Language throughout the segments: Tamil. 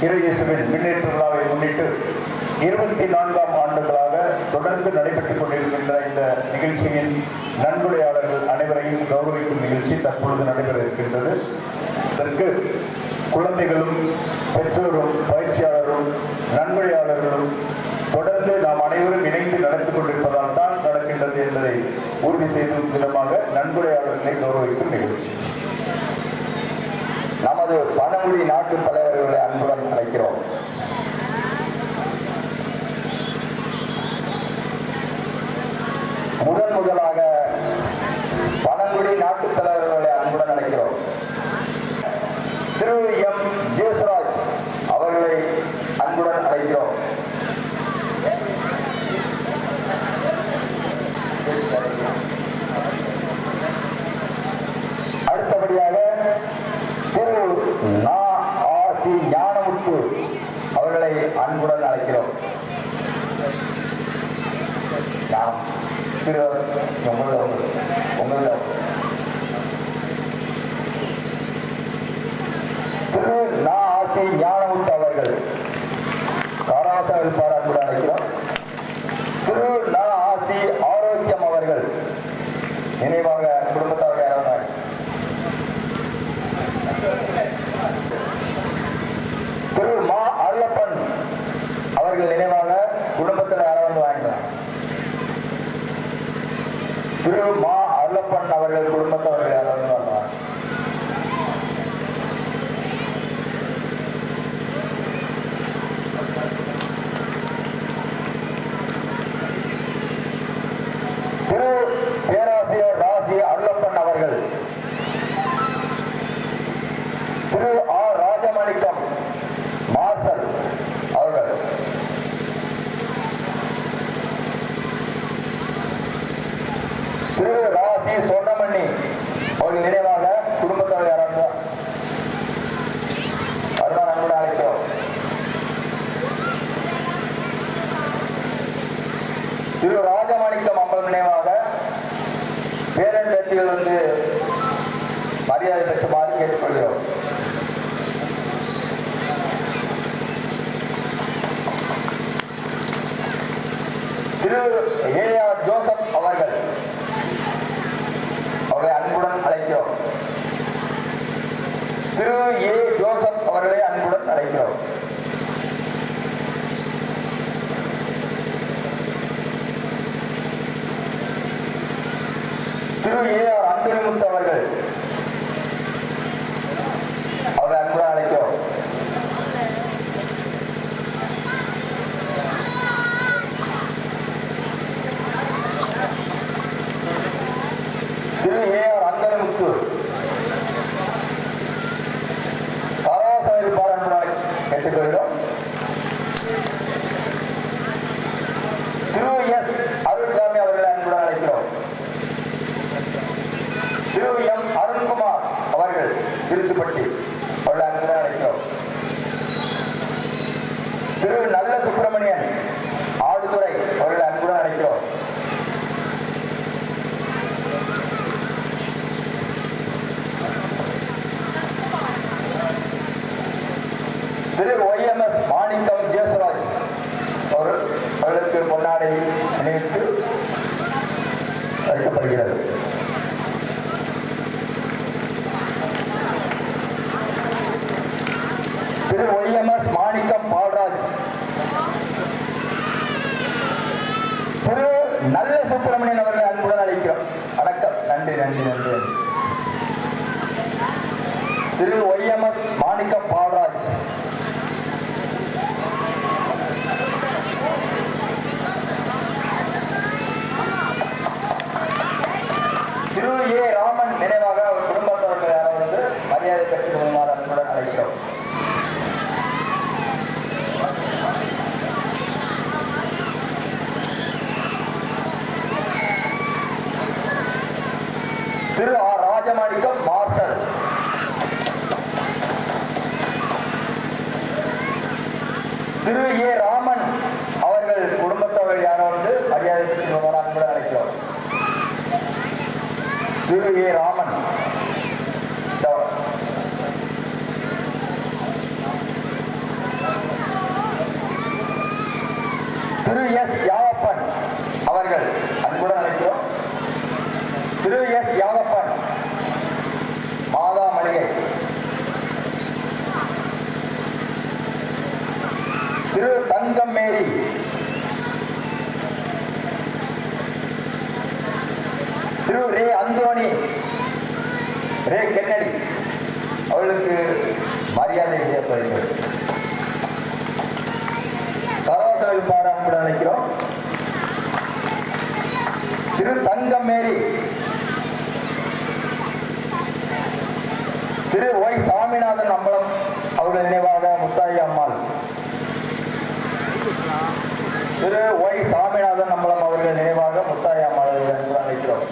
இறையேசுவின் முன்னேற்ற விழாவை முன்னிட்டு 24ஆம் ஆண்டுகளாக தொடர்ந்து நடைபெற்றுக் கொண்டிருக்கின்ற இந்த நிகழ்ச்சியின் நன்கொடையாளர்கள் அனைவரையும் கௌரவிக்கும் நிகழ்ச்சி தற்பொழுது நடைபெற இருக்கின்றது. இதற்கு குழந்தைகளும் பெற்றோரும் பயிற்சியாளரும் நன்கொடையாளர்களும் தொடர்ந்து நாம் அனைவரும் இணைந்து நடந்து கொண்டிருப்பதால் தான் நடக்கின்றது என்பதை உறுதி செய்யும் விதமாக நன்கொடையாளர்களை கௌரவிக்கும் நிகழ்ச்சி. நமது பனங்குடி நாட்டு தலைவர்களை அன்புடன் அழைக்கிறோம். முதலாக பனங்குடி நாட்டு தலைவர்களை அன்புடன் அழைக்கிறோம். திரு எம் ஜேசுராஜ் அவர்களை அன்புடன் அழைக்கிறோம். அடுத்தபடியாக திரு நா ஆசி ஞானமுத்து அவர்களை அன்புடன் அழைக்கிறோம். திரு நா ஆசி ஞானமுத்து அவர்கள் காராச வேட்பாளர் அன்புடன் அழைக்கிறோம். திரு நா ஆசி ஆரோக்கியம் அவர்கள் நினைவாக குடும்பத்தார்கள் யாராவது திரு மா அருளப்பன் அவர்கள் நினைவாக குடும்பத்தில் யாராவது வாங்கிக்கலாம். திரு மா அருளப்பன் அவர்கள் குடும்பத்தவர்கள் யாராவது வாங்கலாம். திரு பேராசிரியர் ராசி அருளப்பன் அவர்கள், திரு ஆர் ராஜமாணிக்கம் மார்ஷல் அவர்கள், திரு ராசி சொன்னமணி அவர்கள் நினைவாக குடும்பத்தவர் யாராவது அருணா நண்புடன் அழைக்கிறோம். திரு ராஜமாணிக்கம் அம்பல் நினைவாக பேரன் பேத்திகள் வந்து மரியாதை பெற்றுமாறு கேட்டுக்கொள்கிறோம். திரு ஏ ஆர் ஜோசப் அவர்கள் அவர்களை அன்புடன் அழைக்கிறோம். திரு ஏ ஜோசப் அவர்களை அன்புடன் அழைக்கிறோம். திரு ஏ ஆர் அந்தனிமுத்து அவர்கள் அவரை அன்புடன் அழைக்கிறோம். திரு ஏ ஆர் அந்தனிமுத்து காராச வேட்பாளர் அன்புடன் கேட்டுக்கொள்கிறோம். திரு எஸ் அருள்சாமி அவர்களை அன்புடன் அழைக்கிறோம். திரு எம் அருண்குமார் அவர்கள் திருத்துப்பட்டி அவர்களை அன்புடன் அழைக்கிறோம். திரு நல்ல சுப்பிரமணியன் ஆடுதுறை அவர்களை அன்புடன் அழைக்கிறோம். திரு OMS மாணிக்கம் ஜேசுராஜ் அவர்களுக்கு பொன்னாடை அணிவித்து அளிக்கப்படுகிறது. திரு OMS மாணிக்கம் பால்ராஜ், திரு நல்ல சுப்பிரமணியன் அவர்களை அன்புடன் அழைக்கிறோம். வணக்கம், நன்றி நன்றி நன்றி. திரு OMS மாணிக்கம் பால்ராஜ், திரு ஏ ராமன் நினைவாக அவர் குடும்பத்தவர்கள் யாராவது மரியாதை பெற்றுக் கொள்ளுமாறு அன்புடன் அழைக்கிறோம். திரு ஆர் ராஜமாணிக்கம் மார்ஷல், திரு ஏ ராமன் அவர்கள் குடும்பத்தவர்கள் யாராவது மரியாதை பெற்றுக் கொள்ளுமாறு அன்புடன் அழைக்கிறோம். திரு ஏ ராமன், திரு எஸ் யாவப்பன் அவர்கள் அன்புடன் அழைக்கிறோம். திரு எஸ் யாவப்பன், மாதா மளிகை. திரு தங்கம் மேரி, திரு ரே அந்தோணி ரே கென்னடி அவர்களுக்கு மரியாதை செய்யப்படுகிறது. கரவாசல் பாராட்டு அழைக்கிறோம். திரு தங்கம் மேரி, திரு ஒய் சாமிநாதன் அம்பலம் அவர்கள் நினைவாக முத்தாயி அம்மாள். திரு ஒய் சாமிநாதன் அம்பலம் அவர்கள் நினைவாக முத்தாயி அம்மாள் அவர்கள் அழைக்கிறோம்.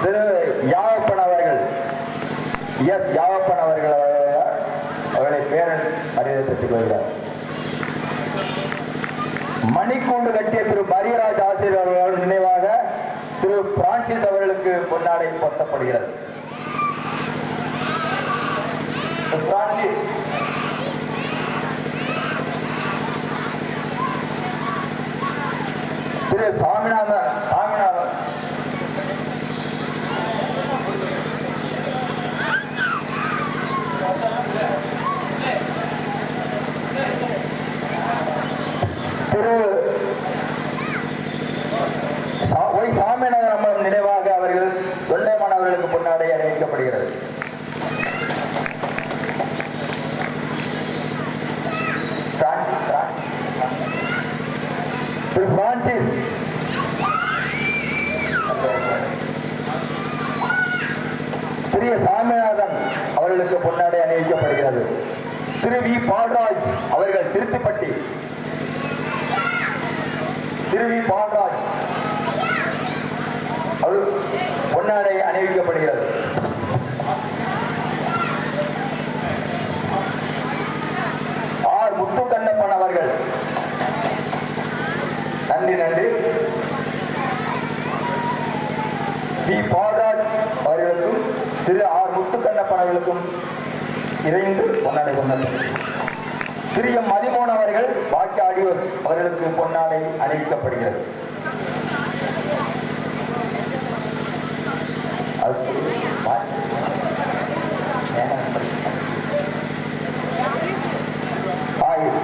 திரு யாவப்பன் அவர்கள், எஸ் யாவப்பன் அவர்கள் அவர்களை பேரன் மரியாதை பெற்றுக் கொள்கிறார். மணிக்கூண்டு கட்டிய திரு மரியராஜ் ஆசிரியர் அவர்கள் நினைவாக திரு பிரான்சிஸ் அவர்களுக்கு பொன்னாடை போர்த்தப்படுகிறது. பிரான்சிஸ் திரு சாமிநாதன் திரு ஒய் சாமிநாதன் அம்மன் நினைவாக அவர்கள் தொண்டைமான் அவர்களுக்கு பொன்னாடை அணிவிக்கப்படுகிறது. திரு பிரான்சிஸ் திரு சாமிநாதன் அவர்களுக்கு பொன்னாடை அணிவிக்கப்படுகிறது. திரு வி பால்ராஜ் அவர்கள் திருத்திப்பட்டி, திரு வி பால்ராஜ் அவர் பொன்னாடை அணிவிக்கப்படுகிறது. ஆர் முத்துக்கண்ணப்பன் அவர்கள், நன்றி. வி பால்ராஜ் அவர்களுக்கும் திரு ஆர் முத்துக்கண்ணப்பன் அவர்களுக்கும் இணைந்து பொன்னாடை கொண்டார். திரு எம் மதிமோகன் அவர்கள் பாக்கிய ஆடியோஸ் அவர்களுக்கு பொன்னாடை அணிவிக்கப்படுகிறது.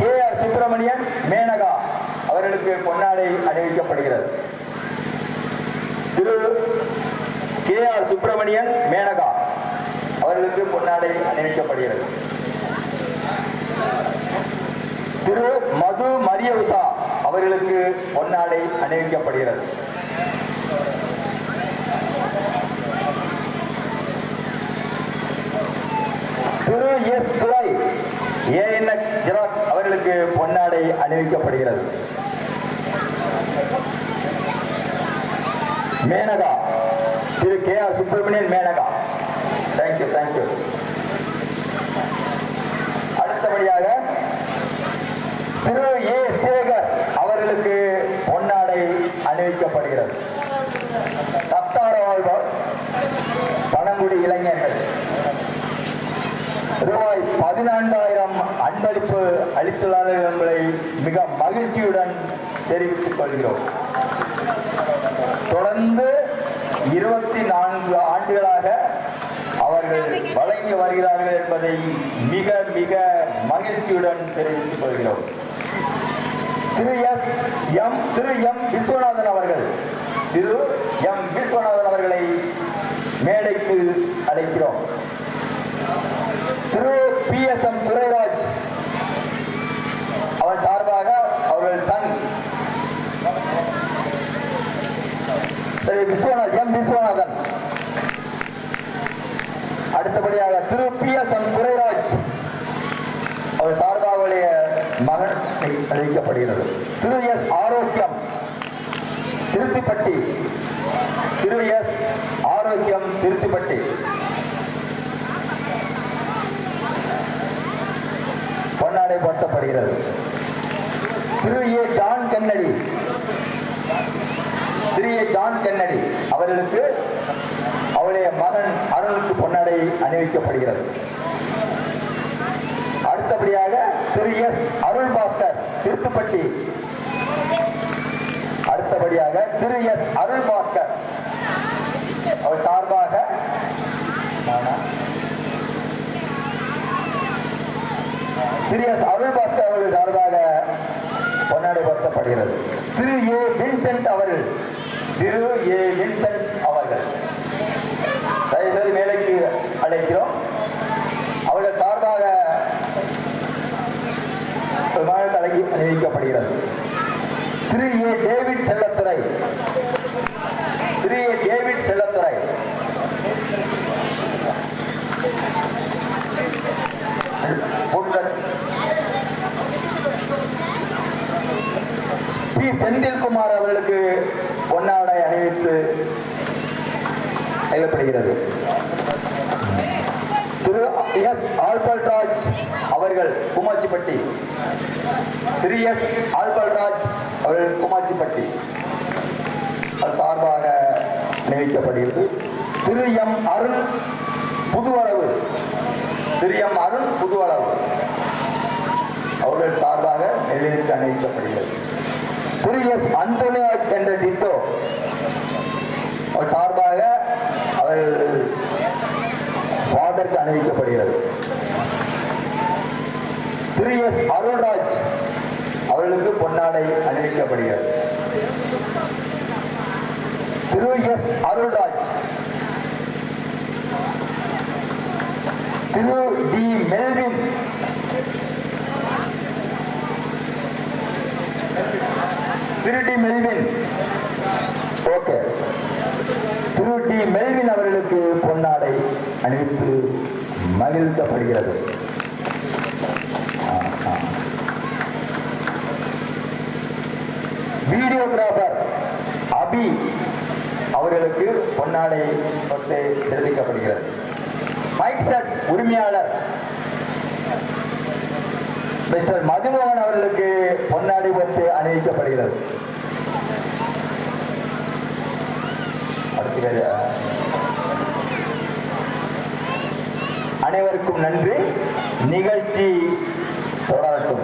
கே ஆர் சுப்பிரமணியன் மேனகா அவர்களுக்கு பொன்னாடை அணிவிக்கப்படுகிறது. திரு கே ஆர் சுப்பிரமணியன் மேனகா அவர்களுக்கு பொன்னாடை அணிவிக்கப்படுகிறது. திரு மது மரிய உஷா அவர்களுக்கு பொன்னாடை அணிவிக்கப்படுகிறது. Thiru S Durai ANX xerox அவர்களுக்கு பொன்னாடை அணிவிக்கப்படுகிறது. Menaka Thiru K R Subramanian Menaka, thank you. அடுத்தபடியாக திரு ஏ சேகர் அவர்களுக்கு பொன்னாடை அணிவிக்கப்படுகிறது. சத்தார வாழ்வார் பழங்குடி இளைஞர்கள் ரூபாய் 14,000 அன்பளிப்பு அளித்துள்ளார்கள் என்பதை மிக மகிழ்ச்சியுடன் தெரிவித்துக் கொள்கிறோம். தொடர்ந்து 24 ஆண்டுகளாக அவர்கள் வழங்கி வருகிறார்கள் என்பதை மிக மிக மகிழ்ச்சியுடன் தெரிவித்துக் கொள்கிறோம். திரு எம் விஸ்வநாதன் அவர்கள், திரு எம் விஸ்வநாதன் அவர்களை மேடைக்கு அழைக்கிறோம். திரு பி எஸ் எம் துரைராஜ் அவர் சார்பாக அவர்கள் சன் விஸ்வநாதன். அடுத்தபடியாக திரு பி எஸ் எம் துரைராஜ் அவர் சார்பாக மகன் அளிக்கப்படுகிறது. திரு எஸ் ஆரோக்கியம் திருத்திப்பட்டி, திரு எஸ் ஆரோக்கியம் திருத்திப்பட்டி பொன்னாடை போர்த்தப்படுகிறது. Thiru A John Kennedy, Thiru Thiru A John Kennedy அவர்களுக்கு அவருடைய மகன் அருணுக்கு பொன்னாடை அணிவிக்கப்படுகிறது. அடுத்தபடியாக திரு எஸ் அருள் பாஸ்கர் திருத்துப்பட்டி. அடுத்தபடியாக திரு எஸ் அருள் பாஸ்கர் அவர் சார்பாக திரு எஸ் அருள் பாஸ்கர் அவர்கள் சார்பாக பொன்னாடை பொருத்தப்படுகிறது. திரு ஏ வின்சென்ட் அவர்கள் தயவுசெய்து மேலைக்கு அழைக்கிறோம். அவர்கள் சார்பாக அணிவிக்கப்படுகிறது. திரு ஏ டேவிட் செல்லத்துறை பி செந்தில்குமார் அவர்களுக்கு பொன்னாடை அணிவித்து அழைக்கப்படுகிறது. திரு எஸ் ஆல்பர்ட்ராஜ் அவர்கள் குமாச்சிப்பட்டி. திரு எஸ் ஆல்பர்ட்ராஜ் அவர்கள் குமாச்சிப்பட்டி சார்பாக அணிவிக்கப்படுகிறது. திரு எம் அருண் புதுவளவு அவர்கள் சார்பாக நிலைநிறுத்தி அணிவிக்கப்படுகிறது. திரு எஸ் அந்தோனியாஜ் என்ற டிட்டோ அவர் சார்பாக அவர்கள் ஃபாதருக்கு அணிவிக்கப்படுகிறது. திரு எஸ் அருள்ராஜ் அவர்களுக்கு பொன்னாடை அணிவிக்கப்படுகிறது. திரு எஸ் அருள்ராஜ், திரு டி மெல்வின், ஓகே, திரு டி மெல்வின் அவர்களுக்கு பொன்னாடை அணிவித்து மகிழ்க்கப்படுகிறது. வீடியோகிராபர் அபி அவர்களுக்கு பொன்னாடை தெரிவிக்கப்படுகிறது. மைக் செட் உரிமையாளர் மிஸ்டர் மதுமோகன் அவர்களுக்கு பொன்னாடை பொறுத்து அணிவிக்கப்படுகிறது. அனைவருக்கும் நன்றி. நிகழ்ச்சி தொடரட்டும்.